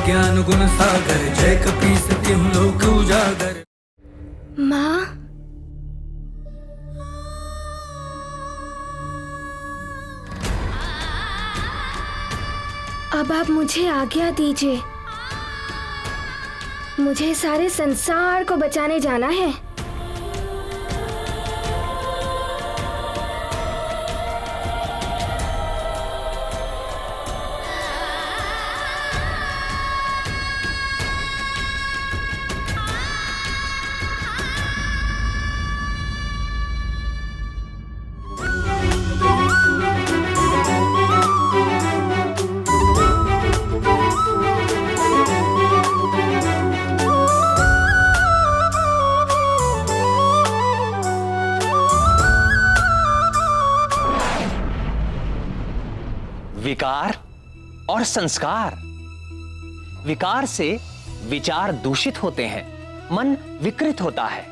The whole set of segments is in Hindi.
ज्ञान गुण सागर, जय कपीस तिहुँ लोक उजागर। माँ, अब आप मुझे आज्ञा दीजिए। मुझे सारे संसार को बचाने जाना है। विकार और संस्कार। विकार से विचार दूषित होते हैं, मन विकृत होता है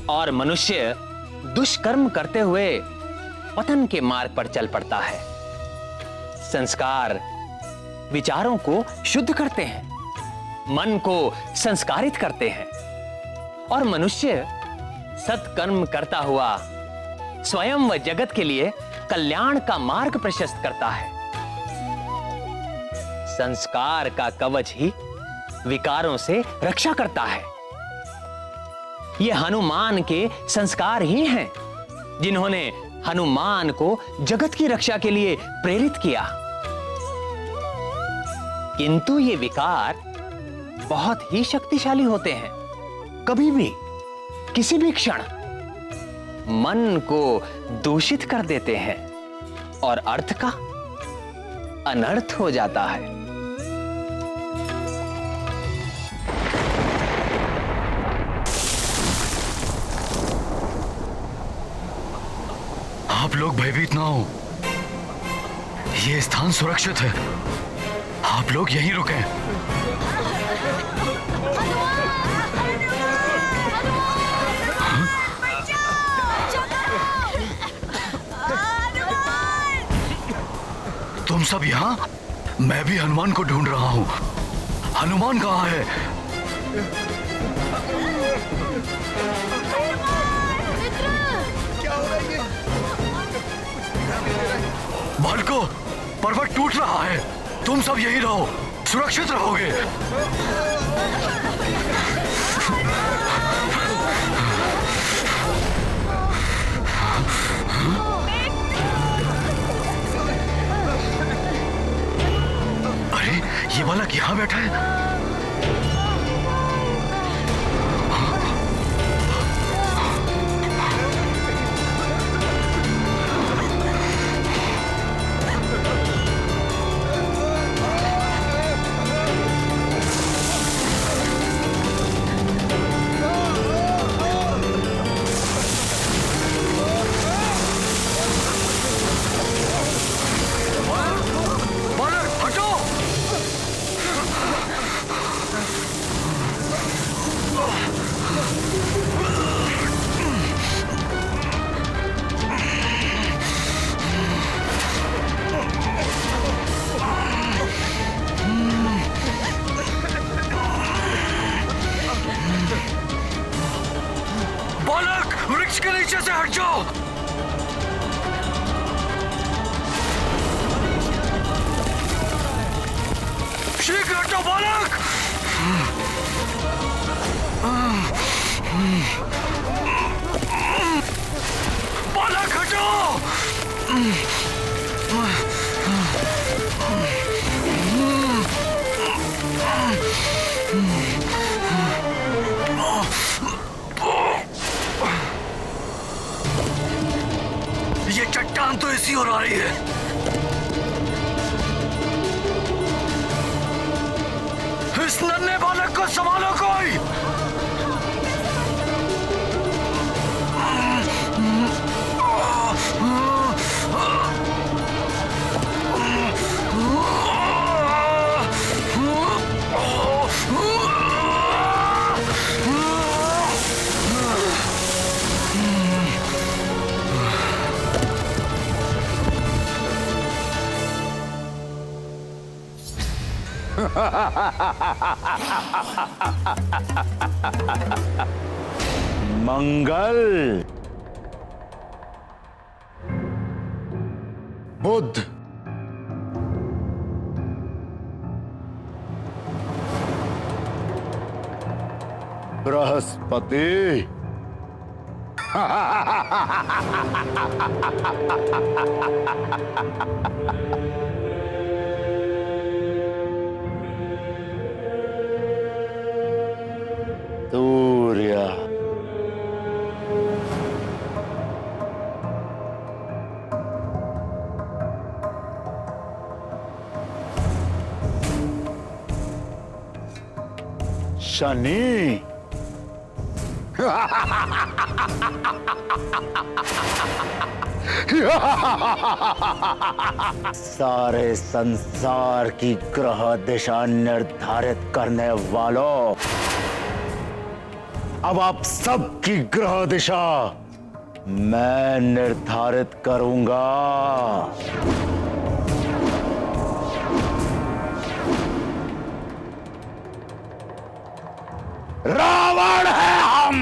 और मनुष्य दुष्कर्म करते हुए पतन के मार्ग पर चल पड़ता है। संस्कार विचारों को शुद्ध करते हैं, मन को संस्कारित करते हैं और मनुष्य सत्कर्म करता हुआ स्वयं व जगत के लिए कल्याण का मार्ग प्रशस्त करता है। संस्कार का कवच ही विकारों से रक्षा करता है। ये हनुमान के संस्कार ही हैं जिन्होंने हनुमान को जगत की रक्षा के लिए प्रेरित किया। किंतु ये विकार बहुत ही शक्तिशाली होते हैं। कभी भी किसी भी क्षण मन को दूषित कर देते हैं और अर्थ का अनर्थ हो जाता है। आप लोग भयभीत ना हो, ये स्थान सुरक्षित है। आप लोग यहीं रुकें। तुम सब यहाँ? मैं भी हनुमान को ढूंढ रहा हूँ। हनुमान कहाँ है? क्या हो रहा है? बालको, पर्वत टूट रहा है। तुम सब यहीं रहो, सुरक्षित रहोगे। अरे, ये बालक यहाँ बैठा है। वृक्ष के नीचे से हट जाओ। शीघ्र हटो बालक। बालक हटो। ये चट्टान तो इसी ओर आ रही है। इस नन्हे बालक को संभालो कोई। मंगल, बुध, बृहस्पति, सूर्य, शनि, सारे संसार की ग्रह दिशा निर्धारित करने वालों, अब आप सबकी ग्रह दिशा मैं निर्धारित करूंगा। रावण है हम।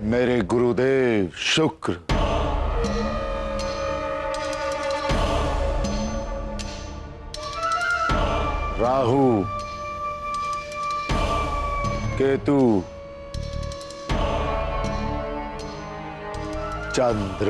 मेरे गुरुदेव शुक्र, राहु, केतु, चंद्र,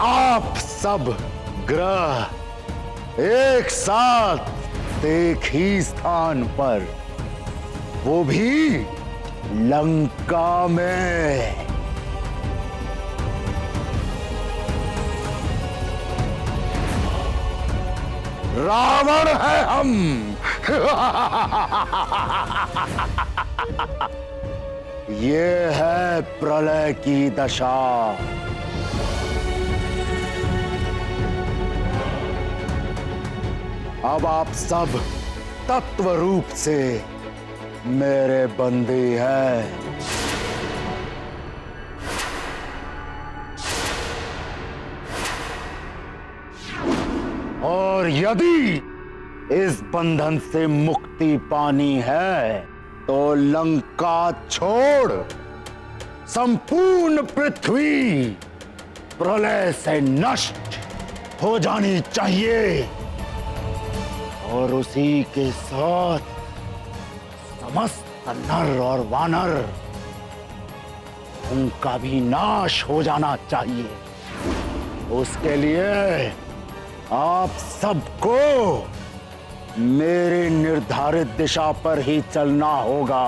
आप सब ग्रह एक साथ एक ही स्थान पर, वो भी लंका में। रावण है हम। ये है प्रलय की दशा। अब आप सब तत्व रूप से मेरे बंदी हैं। और यदि इस बंधन से मुक्ति पानी है तो लंका छोड़ संपूर्ण पृथ्वी प्रलय से नष्ट हो जानी चाहिए, और उसी के साथ समस्त नर और वानर, उनका भी नाश हो जाना चाहिए। उसके लिए आप सबको मेरे निर्धारित दिशा पर ही चलना होगा।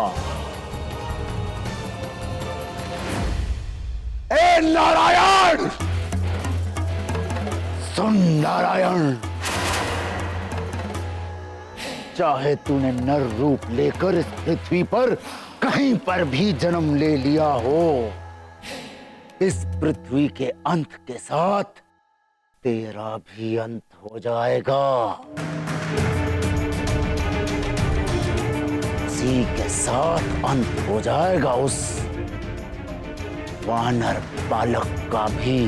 ए नारायण, सुन नारायण, चाहे तूने नर रूप लेकर इस पृथ्वी पर कहीं पर भी जन्म ले लिया हो, इस पृथ्वी के अंत के साथ तेरा भी अंत हो जाएगा। इसी के साथ अंत हो जाएगा उस वानर बालक का भी,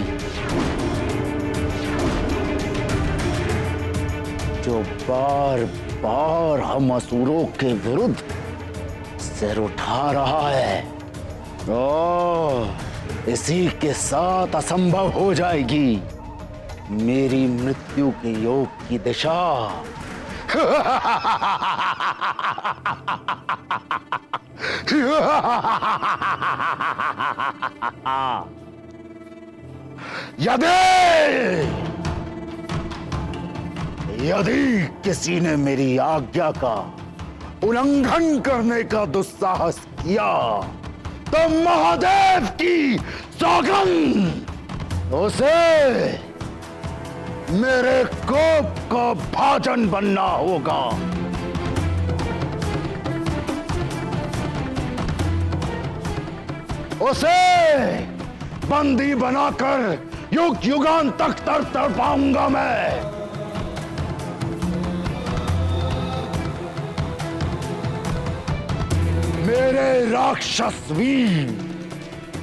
जो बार बार हम असुरों के विरुद्ध सिर उठा रहा है। इसी के साथ असंभव हो जाएगी मेरी मृत्यु के योग की दिशा। यदि किसी ने मेरी आज्ञा का उल्लंघन करने का दुस्साहस किया तो महादेव की सौगंध, उसे मेरे कोप का भाजन बनना होगा। उसे बंदी बनाकर युग युगान तक तड़पाऊंगा मैं। मेरे राक्षस वीर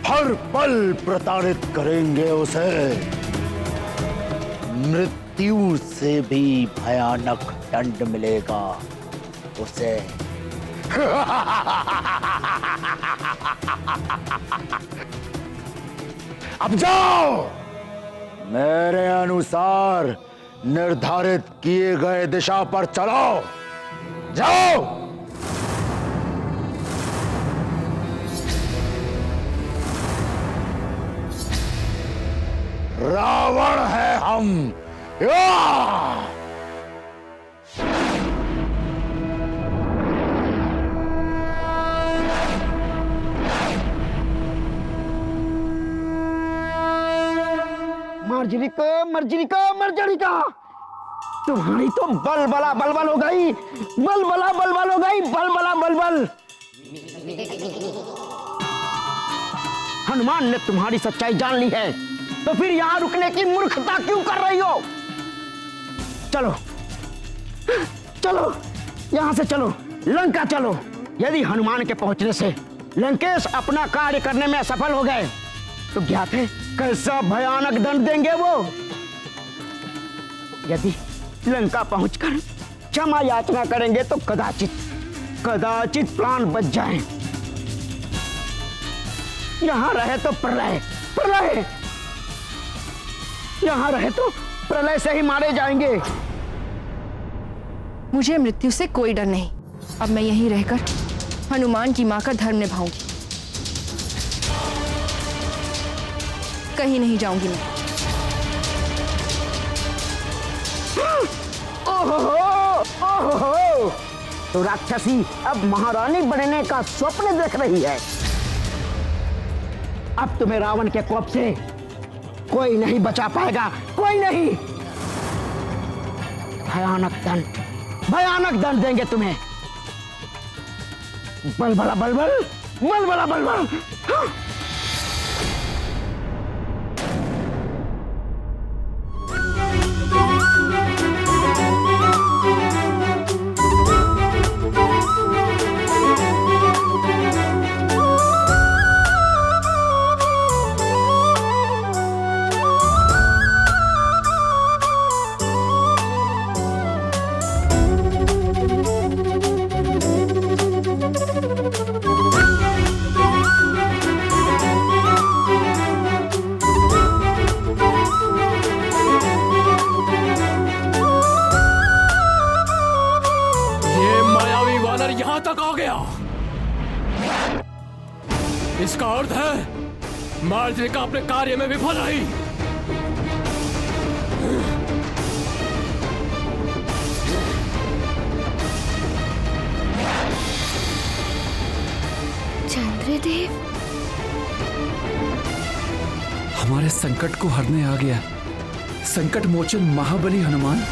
हर पल प्रताड़ित करेंगे उसे। मृत्यु से भी भयानक दंड मिलेगा उसे। अब जाओ, मेरे अनुसार निर्धारित किए गए दिशा पर चलो। जाओ। रावण है हम। या! मर्जरिका तुम्हारी तो बलबला बलबल हो गई, बलबला बलबल हो गई, बलबला बलबल। हनुमान ने तुम्हारी सच्चाई जान ली है, तो फिर यहां रुकने की मूर्खता क्यों कर रही हो? चलो चलो, यहां से चलो, लंका चलो। यदि हनुमान के पहुंचने से लंकेश अपना कार्य करने में असफल हो गए तो ज्ञात है कैसा भयानक दंड देंगे वो। यदि लंका पहुंचकर क्षमा याचना करेंगे तो कदाचित प्राण बच जाएं। यहां रहे तो प्रलय, यहां रहे तो प्रलय से ही मारे जाएंगे। मुझे मृत्यु से कोई डर नहीं। अब मैं यहीं रहकर हनुमान की मां का धर्म निभाऊंगी, कहीं नहीं जाऊंगी मैं। ओहो, तो राक्षसी अब महारानी बनने का स्वप्न देख रही है। अब तुम्हें रावण के कोप से कोई नहीं बचा पाएगा, कोई नहीं। भयानक दंड देंगे तुम्हें। बलबला बलबल, बलबला बलबल। यहां तक आ गया। इसका अर्थ है मार्जरिका अपने कार्य में विफल रही। चंद्रदेव हमारे संकट को हरने आ गया संकट मोचन महाबली हनुमान।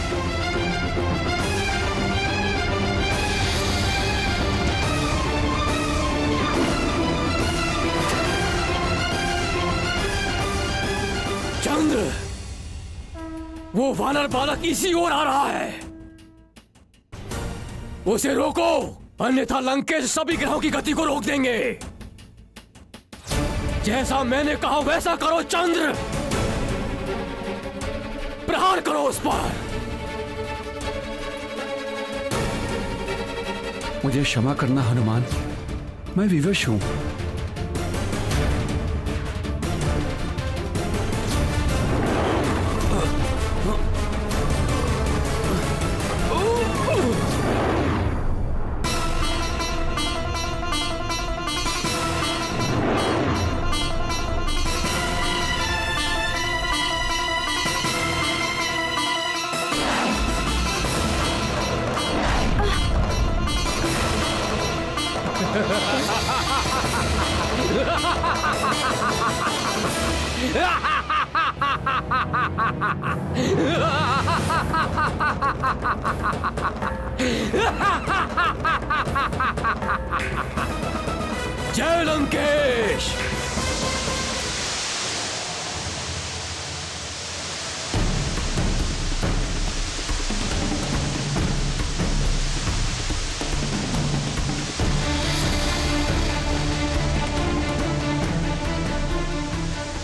चंद्र, वो वानर बालक इसी ओर आ रहा है। उसे रोको, अन्यथा लंकेश सभी ग्रहों की गति को रोक देंगे। जैसा मैंने कहा वैसा करो चंद्र, प्रहार करो उस पर। मुझे क्षमा करना हनुमान, मैं विवश हूं। Ha ha ha ha ha ha! जय लंकेश।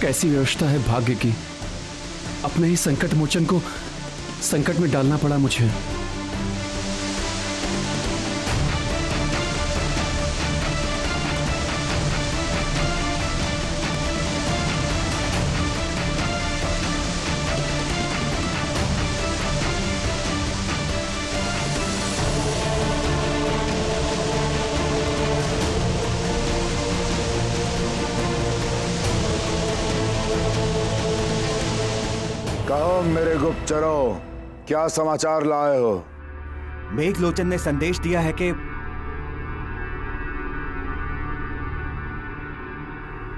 कैसी व्यवस्था है भाग्य की। अपने ही संकट मोचन को संकट में डालना पड़ा मुझे। कहो मेरे गुप्तचरों, क्या समाचार लाए हो? मेघलोचन ने संदेश दिया है कि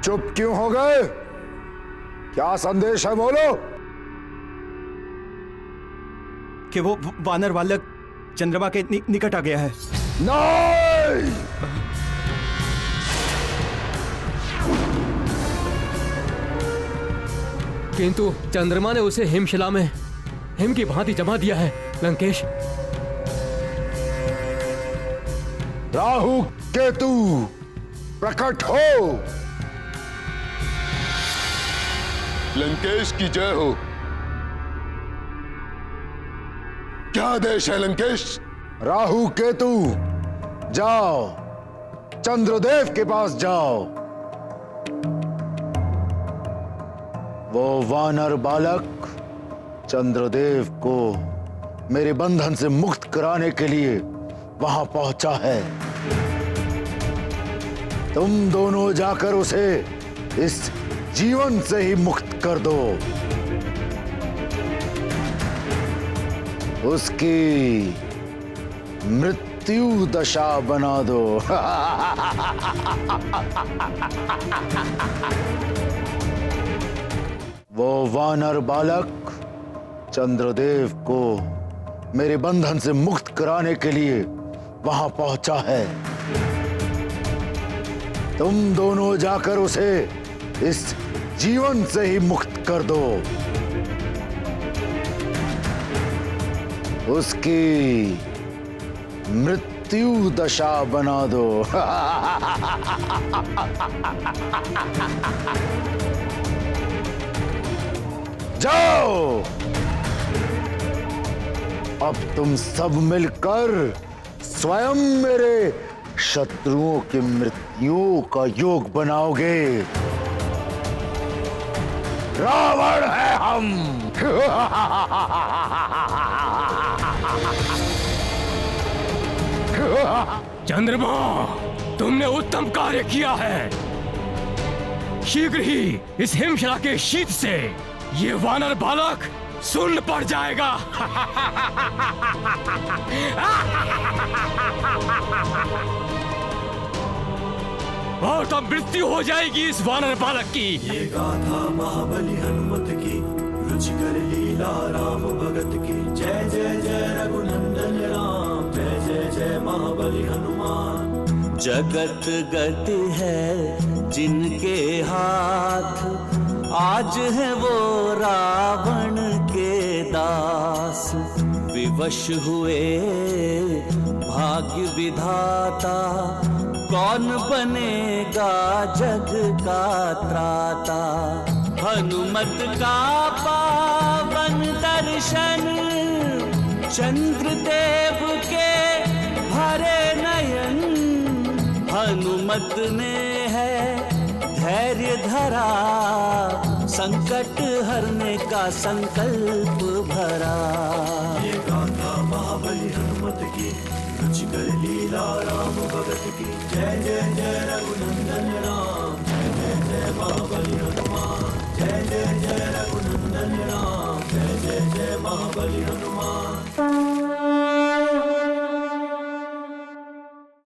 चुप क्यों हो गए? क्या संदेश है, बोलो। कि वो वानर बालक चंद्रमा के निकट आ गया है। नहीं! किंतु चंद्रमा ने उसे हिमशिला में हिम की भांति जमा दिया है लंकेश। राहु केतु प्रकट हो। लंकेश की जय हो। क्या आदेश है लंकेश? राहु केतु जाओ, चंद्रदेव के पास जाओ। वो वानर बालक चंद्रदेव को मेरे बंधन से मुक्त कराने के लिए वहां पहुंचा है। तुम दोनों जाकर उसे इस जीवन से ही मुक्त कर दो। उसकी मृत्यु दशा बना दो। वो वानर बालक चंद्रदेव को मेरे बंधन से मुक्त कराने के लिए वहां पहुंचा है। तुम दोनों जाकर उसे इस जीवन से ही मुक्त कर दो। उसकी मृत्यु दशा बना दो। जाओ, अब तुम सब मिलकर स्वयं मेरे शत्रुओं की मृत्युओं का योग बनाओगे। रावण है हम। चंद्रमा, तुमने उत्तम कार्य किया है। शीघ्र ही इस हिमशिला के शीत से ये वानर बालक सुन्न पड़ जाएगा। और तब मृत्यु हो जाएगी इस वानर बालक की। ये गाथा महाबली हनुमत की, रुचिकर लीला राम भगत की। जय जय जय रघुनंदन राम, जय जय जय महाबली हनुमान। जगत गति है जिनके हाथ, आज है वो रावण के दास। विवश हुए भाग्य विधाता, कौन बनेगा जग का त्राता। हनुमत का पावन दर्शन, चंद्रदेव के भरे नयन। हनुमत ने है धैर्य धरा, संकट हरने का संकल्प भरा। ये गाथा महाबली हनुमत की, रुचिकर लीला राम भगत की। जय जय जय रघुनंदन राम, जय जय जय महाबली हनुमान। जय जय जय रघुनंदन राम, जय जय जय महाबली हनुमान।